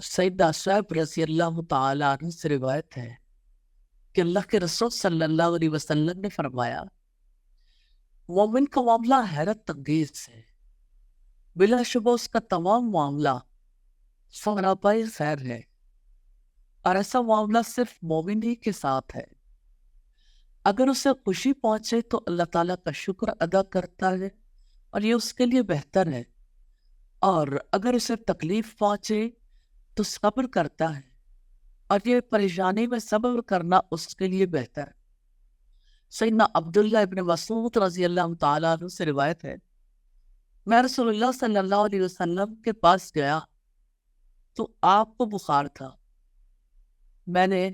سیدنا صاحب رضی اللہ تعالیٰ عنہ سے روایت ہے کہ اللہ کے رسول صلی اللہ علیہ وسلم نے فرمایا مومن کا معاملہ حیرت انگیز ہے، بلا شبہ اس کا تمام معاملہ سراپائی خیر ہے، اور ایسا معاملہ صرف مومن ہی کے ساتھ ہے۔ اگر اسے خوشی پہنچے تو اللہ تعالیٰ کا شکر ادا کرتا ہے اور یہ اس کے لیے بہتر ہے، اور اگر اسے تکلیف پہنچے تو صبر کرتا ہے اور یہ پریشانی میں صبر کرنا اس کے لیے بہتر ہے۔ سیدنا عبداللہ ابن مسعود رضی اللہ تعالیٰ عنہ سے روایت ہے، میں رسول اللہ صلی اللہ علیہ وسلم کے پاس گیا تو آپ کو بخار تھا۔ میں نے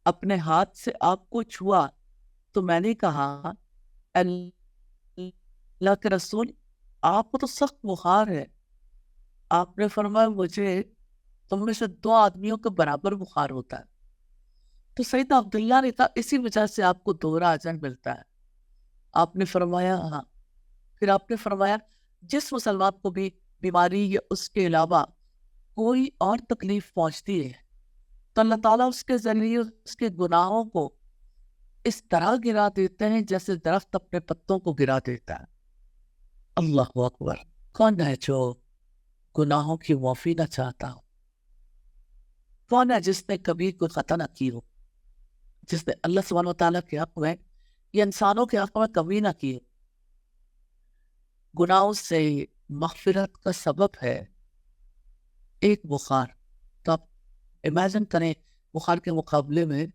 اپنے ہاتھ سے آپ کو چھوا تو میں نے کہا اللہ کے رسول آپ کو تو سخت بخار ہے۔ آپ نے فرمایا مجھے تم میں سے 2 آدمیوں کے برابر بخار ہوتا ہے۔ تو سیدنا عبداللہ نے کہا اسی وجہ سے آپ کو دوہرا اجر ملتا ہے۔ آپ نے فرمایا ہاں۔ پھر آپ نے فرمایا جس مسلمان کو بھی بیماری یا اس کے علاوہ کوئی اور تکلیف پہنچتی ہے تو اللہ تعالیٰ اس کے ذریعے اس کے گناہوں کو اس طرح گرا دیتے ہیں جیسے درخت اپنے پتوں کو گرا دیتا ہے۔ اللہ اکبر! کون ہے جو گناہوں کی معافی نہ چاہتا ہو؟ کون ہے جس نے کبھی کوئی خطا نہ کی ہو، جس نے اللہ سبحانہ وتعالیٰ کے حق میں یا انسانوں کے حق میں کمی نہ کی ہو؟ گناہوں سے مغفرت کا سبب ہے ایک بخار۔ تو آپ امیجن کریں بخار کے مقابلے میں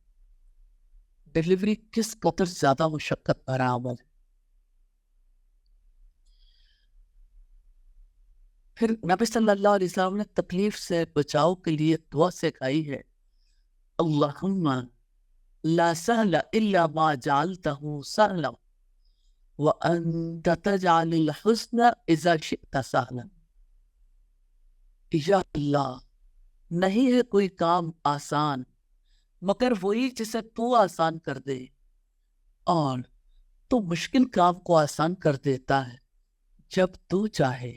ڈیلیوری کس قدر زیادہ مشقت بھرا عمل ہے۔ پھر نبی صلی اللہ علیہ وسلم نے تکلیف سے بچاؤ کے لیے دعا سکھائی ہے، اللہم لا سہل الا ما جعلته سہلا وانت تجعل الحزن اذا شئت سہلا۔ یا اللہ، نہیں ہے کوئی کام آسان مگر وہی جسے تو آسان کر دے، اور تو مشکل کام کو آسان کر دیتا ہے جب تو چاہے۔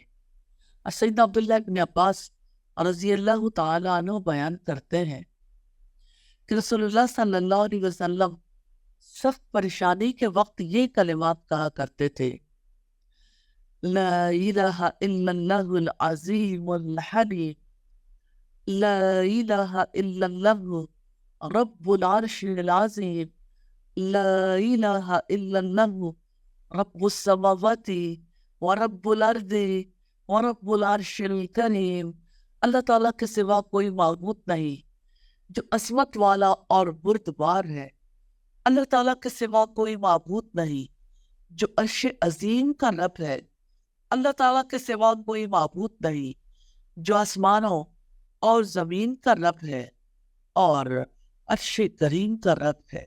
سیدنا عبداللہ ابن عباس رضی اللہ تعالیٰ عنہ بیان کرتے ہیں کہ رسول اللہ صلی اللہ علیہ وسلم سخت پریشانی کے وقت یہ کلمات کہا کرتے تھے، لا الہ الا اللہ العظیم الحلیم، لا الہ الا اللہ رب العرش العظیم، لا الہ الا اللہ رب السماوات ورب الارض ورب العرش الکریم۔ اللہ تعالیٰ کے سوا کوئی معبود نہیں جو عظمت والا اور بردبار ہے، اللہ تعالیٰ کے سوا کوئی معبود نہیں جو عرش عظیم کا رب ہے، اللہ تعالیٰ کے سوا کوئی معبود نہیں جو آسمانوں اور زمین کا رب ہے اور عرش کریم کا رب ہے۔